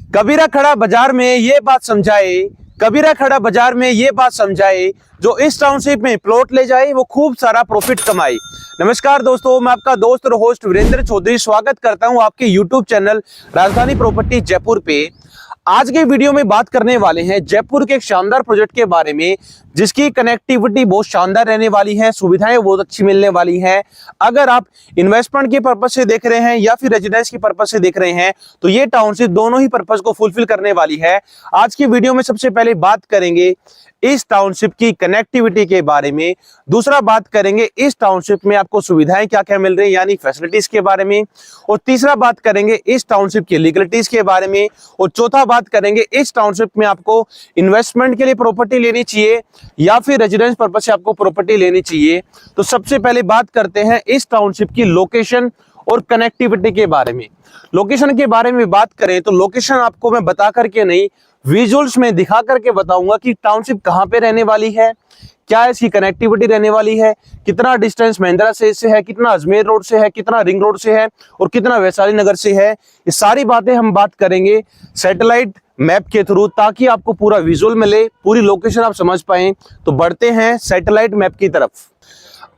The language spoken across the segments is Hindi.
कबीरा खड़ा बाजार में ये बात समझाए, कबीरा खड़ा बाजार में ये बात समझाए, जो इस टाउनशिप में प्लॉट ले जाए वो खूब सारा प्रॉफिट कमाए। नमस्कार दोस्तों, मैं आपका दोस्त और होस्ट वीरेंद्र चौधरी स्वागत करता हूं आपके यूट्यूब चैनल राजधानी प्रॉपर्टी जयपुर पे। आज के वीडियो में बात करने वाले हैं जयपुर के एक शानदार प्रोजेक्ट के बारे में, जिसकी कनेक्टिविटी बहुत शानदार रहने वाली है, सुविधाएं बहुत अच्छी मिलने वाली हैं। अगर आप इन्वेस्टमेंट के पर्पज से देख रहे हैं या फिर रेजिडेंस के पर्पज से देख रहे हैं तो ये टाउनशिप दोनों ही पर्पज को फुलफिल करने वाली है। आज की वीडियो में सबसे पहले बात करेंगे इस टाउनशिप की कनेक्टिविटी के बारे में, दूसरा बात करेंगे इस टाउनशिप में आपको सुविधाएं क्या क्या मिल रही है यानी फैसिलिटीज के बारे में, और तीसरा बात करेंगे इस टाउनशिप की लीगलिटीज के बारे में, और चौथा बात करेंगे इस टाउनशिप में आपको इन्वेस्टमेंट के लिए प्रॉपर्टी लेनी चाहिए या फिर रेजिडेंस पर्पज से आपको प्रॉपर्टी लेनी चाहिए। तो सबसे पहले बात करते हैं इस टाउनशिप की लोकेशन और कनेक्टिविटी के बारे में। लोकेशन के बारे में बात करें तो लोकेशन आपको मैं बता करके नहीं, विजुअल्स में दिखा करके बताऊंगा कि टाउनशिप कहां पे रहने वाली है, क्या इसकी कनेक्टिविटी रहने वाली है, कितना डिस्टेंस महिंद्रा से है, कितना अजमेर रोड से है, कितना रिंग रोड से है और कितना वैशाली नगर से है। ये सारी बातें हम बात करेंगे सैटेलाइट मैप के थ्रू, ताकि आपको पूरा विजुअल मिले, पूरी लोकेशन आप समझ पाएं। तो बढ़ते हैं सैटेलाइट मैप की तरफ।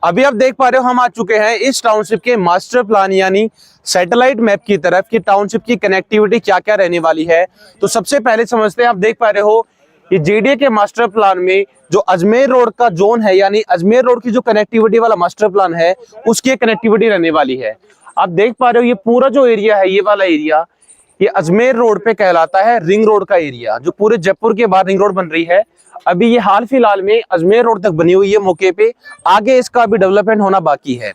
अभी आप देख पा रहे हो हम आ चुके हैं इस टाउनशिप के मास्टर प्लान यानी सैटेलाइट मैप की तरफ कि टाउनशिप की कनेक्टिविटी क्या क्या रहने वाली है। तो सबसे पहले समझते हैं, आप देख पा रहे हो कि जेडीए के मास्टर प्लान में जो अजमेर रोड का जोन है यानी अजमेर रोड की जो कनेक्टिविटी वाला मास्टर प्लान है उसकी कनेक्टिविटी रहने वाली है। आप देख पा रहे हो ये पूरा जो एरिया है, ये वाला एरिया, ये अजमेर रोड पे कहलाता है रिंग रोड का एरिया, जो पूरे जयपुर के बाहर रिंग रोड बन रही है। अभी ये हाल फिलहाल में अजमेर रोड तक बनी हुई है मौके पे, आगे इसका अभी डेवलपमेंट होना बाकी है।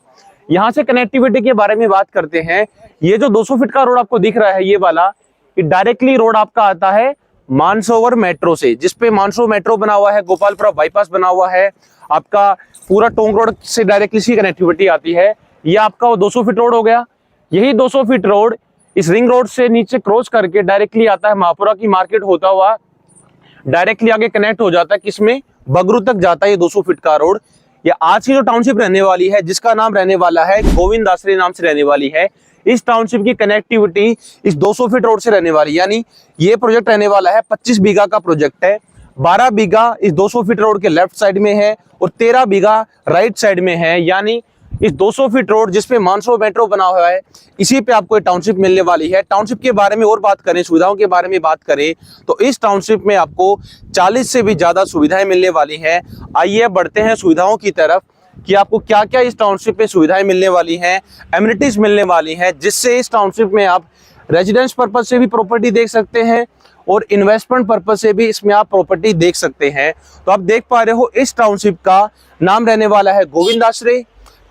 यहाँ से कनेक्टिविटी के बारे में बात करते हैं। ये जो 200 फीट का रोड आपको दिख रहा है ये वाला, ये डायरेक्टली रोड आपका आता है मानसरोवर मेट्रो से, जिसपे मानसरोवर मेट्रो बना हुआ है, गोपालपुरा बाईपास बना हुआ है, आपका पूरा टोंक रोड से डायरेक्टली इसकी कनेक्टिविटी आती है। ये आपका वो 200 फीट रोड हो गया। यही 200 फीट रोड इस रिंग रोड से नीचे क्रॉस करके डायरेक्टली आता है महापुरा की मार्केट होता हुआ, डायरेक्टली आगे कनेक्ट हो जाता है किसमें, बगरू तक जाता है ये 200 फीट का रोड। ये आज की जो टाउनशिप रहने वाली है जिसका नाम रहने वाला है गोविंद आश्रय नाम से रहने वाली है। इस टाउनशिप की कनेक्टिविटी इस 200 फीट रोड से रहने वाली, यानी ये प्रोजेक्ट रहने वाला है 25 बीघा का प्रोजेक्ट है। 12 बीघा इस 200 फीट रोड के लेफ्ट साइड में है और 13 बीघा राइट साइड में है, यानी इस 200 फीट रोड जिसपे मानसरोवर मेट्रो बना हुआ है इसी पे आपको ये टाउनशिप मिलने वाली है। टाउनशिप के बारे में और बात करें, सुविधाओं के बारे में बात करें तो इस टाउनशिप में आपको 40 से भी ज्यादा सुविधाएं मिलने वाली हैं। आइए बढ़ते हैं सुविधाओं की तरफ कि आपको क्या क्या इस टाउनशिप में सुविधाएं मिलने वाली हैं, एमिनिटीज मिलने वाली हैं, जिससे इस टाउनशिप में आप रेजिडेंस पर्पज से भी प्रॉपर्टी देख सकते हैं और इन्वेस्टमेंट पर्पज से भी इसमें आप प्रॉपर्टी देख सकते हैं। तो आप देख पा रहे हो इस टाउनशिप का नाम रहने वाला है गोविंद आश्रय।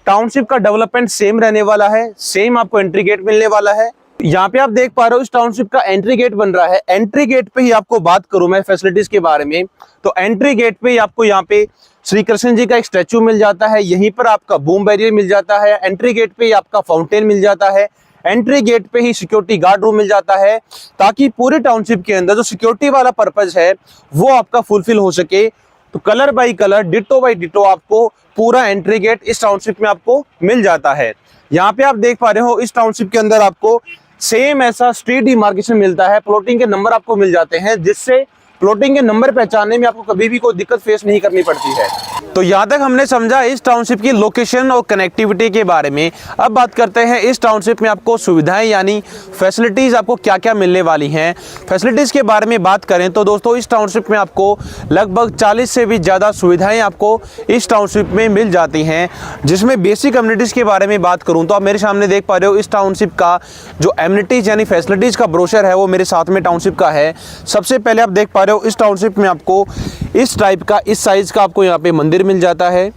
टाउनशिप का डेवलपमेंट सेम रहने वाला है, सेम आपको एंट्री गेट मिलने वाला है। यहाँ पे आप देख पा रहे हो इस टाउनशिप का एंट्री गेट बन रहा है। एंट्री गेट पे ही आपको बात करूं मैं फैसिलिटीज के बारे में, तो एंट्री गेट पे ही आपको यहाँ पे श्री कृष्ण जी का एक स्टैचू मिल जाता है, यहीं पर आपका बूम बैरियर मिल जाता है, एंट्री गेट पे ही आपका फाउंटेन मिल जाता है, एंट्री गेट पे ही सिक्योरिटी गार्ड रूम मिल जाता है, ताकि पूरे टाउनशिप के अंदर जो सिक्योरिटी वाला पर्पज है वो आपका फुलफिल हो सके। तो colour by colour, ditto by ditto आपको पूरा एंट्री गेट इस टाउनशिप में आपको मिल जाता है। यहाँ पे आप देख पा रहे हो इस टाउनशिप के अंदर आपको सेम ऐसा स्ट्रीट डिमार्केशन मिलता है, प्लॉटिंग के नंबर आपको मिल जाते हैं, जिससे प्लॉटिंग के नंबर पहचानने में आपको कभी भी कोई दिक्कत फेस नहीं करनी पड़ती है। तो यहाँ तक हमने समझा इस टाउनशिप की लोकेशन और कनेक्टिविटी के बारे में। अब बात करते हैं इस टाउनशिप में आपको सुविधाएं यानी फैसिलिटीज आपको क्या क्या मिलने वाली हैं। फैसिलिटीज के बारे में बात करें तो दोस्तों इस टाउनशिप में आपको लगभग 40 से भी ज़्यादा सुविधाएं आपको इस टाउनशिप में मिल जाती हैं, जिसमें बेसिक एमिनिटीज़ के बारे में बात करूँ तो आप मेरे सामने देख पा रहे हो इस टाउनशिप का जो एमिनिटीज़ यानी फैसिलिटीज़ का ब्रोशर है वो मेरे साथ में टाउनशिप का है। सबसे पहले आप देख पा रहे हो इस टाउनशिप में आपको इस टाइप का, इस साइज का आपको यहाँ पे मंदिर मिल जाता है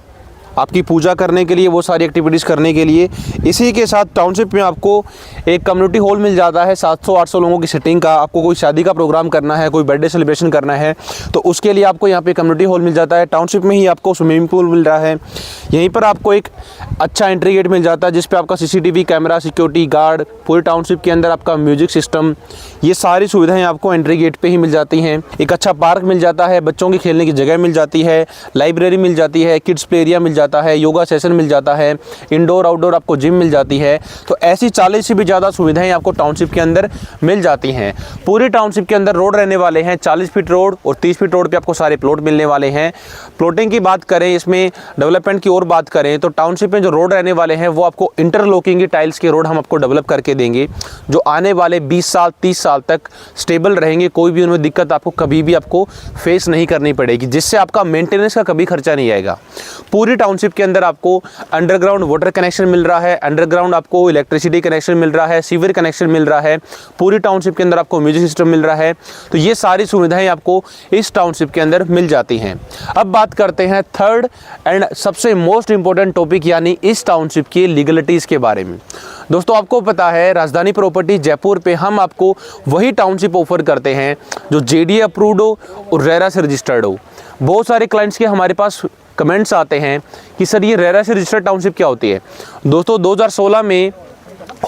आपकी पूजा करने के लिए, वो सारी एक्टिविटीज़ करने के लिए। इसी के साथ टाउनशिप में आपको एक कम्युनिटी हॉल मिल जाता है 700-800 लोगों की सिटिंग का। आपको कोई शादी का प्रोग्राम करना है, कोई बर्थडे सेलिब्रेशन करना है तो उसके लिए आपको यहाँ पे कम्युनिटी हॉल मिल जाता है। टाउनशिप में ही आपको स्विमिंग पूल मिल रहा है। यहीं पर आपको एक अच्छा एंट्री गेट मिल जाता है जिस पे आपका CCTV कैमरा, सिक्योरिटी गार्ड, पूरे टाउनशिप के अंदर आपका म्यूजिक सिस्टम, ये सारी सुविधाएं आपको एंट्री गेट पे ही मिल जाती हैं। एक अच्छा पार्क मिल जाता है, बच्चों की खेलने की जगह मिल जाती है, लाइब्रेरी मिल जाती है, किड्स प्ले एरिया मिल जाता है, योगा सेशन मिल जाता है, इंडोर आउटडोर आपको जिम मिल जाती है। तो ऐसी 40 से भी ज़्यादा सुविधाएं आपको टाउनशिप के अंदर मिल जाती हैं। पूरी टाउनशिप के अंदर रोड रहने वाले हैं 40 फीट रोड, और 30 फीट रोड पे आपको सारे प्लॉट मिलने वाले हैं। प्लॉटिंग की बात करें, इसमें डेवलपमेंट की और बात करें तो टाउनशिप में जो रोड रहने वाले हैं वो आपको इंटरलॉकिंग की टाइल्स के रोड हम आपको डेवलप करके देंगे, जो आने वाले 20 साल 30 साल तक स्टेबल रहेंगे। कोई भी उनमें दिक्कत आपको कभी भी आपको फेस नहीं करनी पड़ेगी, जिससे आपका मेंटेनेंस का कभी खर्चा नहीं आएगा। पूरी टाउनशिप के अंदर आपको अंडरग्राउंड वाटर कनेक्शन मिल रहा है, अंडरग्राउंड आपको इलेक्ट्रिसिटी कनेक्शन मिल रहा है, सीवर कनेक्शन मिल रहा है, पूरी टाउनशिप के अंदर आपको म्यूजिक सिस्टम मिल रहा है। तो ये सारी सुविधाएं आपको इस टाउनशिप के अंदर मिल जाती हैं। अब बात करते हैं थर्ड एंड सबसे मोस्ट इंपॉर्टेंट टॉपिक, यानी इस टाउनशिप की लीगलिटीज़ के बारे में। दोस्तों आपको पता है राजधानी प्रॉपर्टी जयपुर पे हम आपको वही टाउनशिप ऑफर करते हैं जो JDA अप्रूव्ड हो और रेरा से रजिस्टर्ड हो। बहुत सारे क्लाइंट्स के हमारे पास कमेंट्स आते हैं कि सर ये रेरा से रजिस्टर्ड टाउनशिप क्या होती है। दोस्तों 2016 में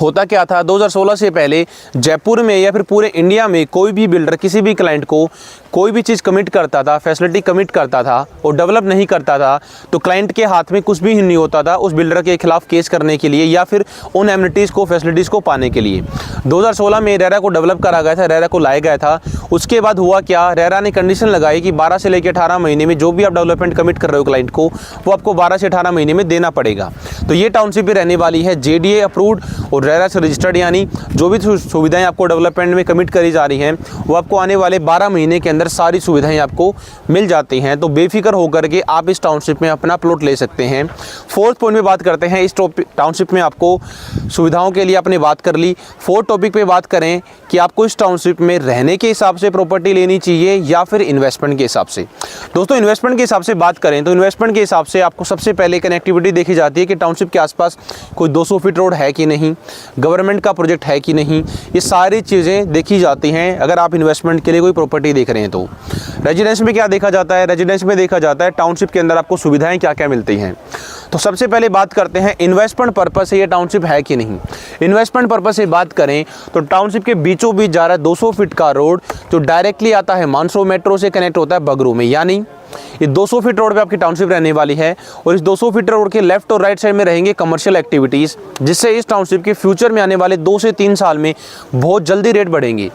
होता क्या था, 2016 से पहले जयपुर में या फिर पूरे इंडिया में कोई भी बिल्डर किसी भी क्लाइंट को कोई भी चीज़ कमिट करता था, फैसिलिटी कमिट करता था और डेवलप नहीं करता था, तो क्लाइंट के हाथ में कुछ भी नहीं होता था उस बिल्डर के खिलाफ केस करने के लिए या फिर उन एमिनिटीज़ को, फैसिलिटीज़ को पाने के लिए। 2016 में रेरा को डेवलप करा गया था, रेरा को लाया गया था। उसके बाद हुआ क्या, रेरा ने कंडीशन लगाई कि 12 से लेकर 18 महीने में जो भी आप डेवलपमेंट कमिट कर रहे हो क्लाइंट को, वो आपको 12 से 18 महीने में देना पड़ेगा। तो ये टाउनशिप भी रहने वाली है JDA अप्रूव्ड और रेरा से रजिस्टर्ड, यानी जो भी सुविधाएं आपको डेवलपमेंट में कमिट करी जा रही हैं वो आपको आने वाले 12 महीने के अंदर सारी सुविधाएं आपको मिल जाती हैं। तो बेफिक्र होकर के आप इस टाउनशिप में अपना प्लॉट ले सकते हैं। फोर्थ पॉइंट में बात करते हैं, इस टाउनशिप में आपको सुविधाओं के लिए आपने बात कर ली। फोर्थ टॉपिक पे बात करें कि आपको इस टाउनशिप में रहने के हिसाब से प्रॉपर्टी लेनी चाहिए या फिर इन्वेस्टमेंट के हिसाब से। दोस्तों इन्वेस्टमेंट के हिसाब से बात करें तो इन्वेस्टमेंट के हिसाब से आपको सबसे पहले कनेक्टिविटी देखी जाती है कि टाउनशिप के आसपास कोई 200 फीट रोड है कि नहीं, गवर्नमेंट का प्रोजेक्ट है कि नहीं, ये सारी चीज़ें देखी जाती हैं अगर आप इन्वेस्टमेंट के लिए कोई प्रॉपर्टी देख रहे हैं। तो रेजिडेंस में क्या देखा जाता है, रेजिडेंस में देखा जाता है टाउनशिप के अंदर आपको सुविधाएं क्या क्या मिलती हैं। तो सबसे पहले बात करते हैं इन्वेस्टमेंट पर्पस से ये टाउनशिप है कि नहीं। इन्वेस्टमेंट पर्पस से बात करें तो टाउनशिप के बीचों बीच जा रहा है 200 फीट का रोड जो डायरेक्टली आता है मानसो मेट्रो से कनेक्ट होता है बगरू में, यानी ये 200 फीट रोड पे आपकी टाउनशिप रहने वाली है। और इस 200 फीट रोड के लेफ्ट और राइट साइड में रहेंगे कमर्शियल एक्टिविटीज़, जिससे इस टाउनशिप के फ्यूचर में आने वाले 2 से 3 साल में बहुत जल्दी रेट बढ़ेंगी।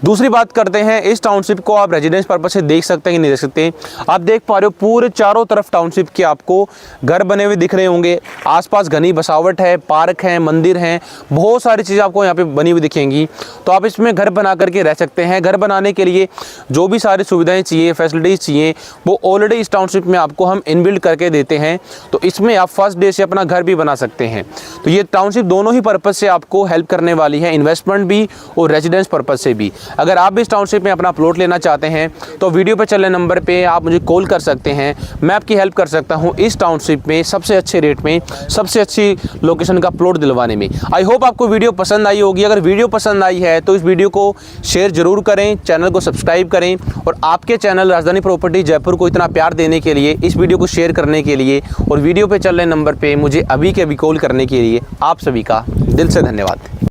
दूसरी बात करते हैं, इस टाउनशिप को आप रेजिडेंस पर्पस से देख सकते हैं कि नहीं देख सकते। आप देख पा रहे हो पूरे चारों तरफ टाउनशिप के आपको घर बने हुए दिख रहे होंगे, आसपास घनी बसावट है, पार्क है, मंदिर हैं, बहुत सारी चीज़ें आपको यहाँ पे बनी हुई दिखेंगी। तो आप इसमें घर बना करके रह सकते हैं। घर बनाने के लिए जो भी सारी सुविधाएं चाहिए, फैसिलिटीज़ चाहिए, वो ऑलरेडी इस टाउनशिप में आपको हम इनबिल्ड करके देते हैं। तो इसमें आप फर्स्ट डे से अपना घर भी बना सकते हैं। तो ये टाउनशिप दोनों ही पर्पज़ से आपको हेल्प करने वाली है, इन्वेस्टमेंट भी और रेजिडेंस पर्पज़ से भी। अगर आप भी इस टाउनशिप में अपना प्लॉट लेना चाहते हैं तो वीडियो पर चल रहे नंबर पे आप मुझे कॉल कर सकते हैं, मैं आपकी हेल्प कर सकता हूँ इस टाउनशिप में सबसे अच्छे रेट में, सबसे अच्छी लोकेशन का प्लॉट दिलवाने में। आई होप आपको वीडियो पसंद आई होगी। अगर वीडियो पसंद आई है तो इस वीडियो को शेयर जरूर करें, चैनल को सब्सक्राइब करें, और आपके चैनल राजधानी प्रॉपर्टी जयपुर को इतना प्यार देने के लिए, इस वीडियो को शेयर करने के लिए और वीडियो पे चल रहे नंबर पे मुझे अभी के अभी कॉल करने के लिए आप सभी का दिल से धन्यवाद।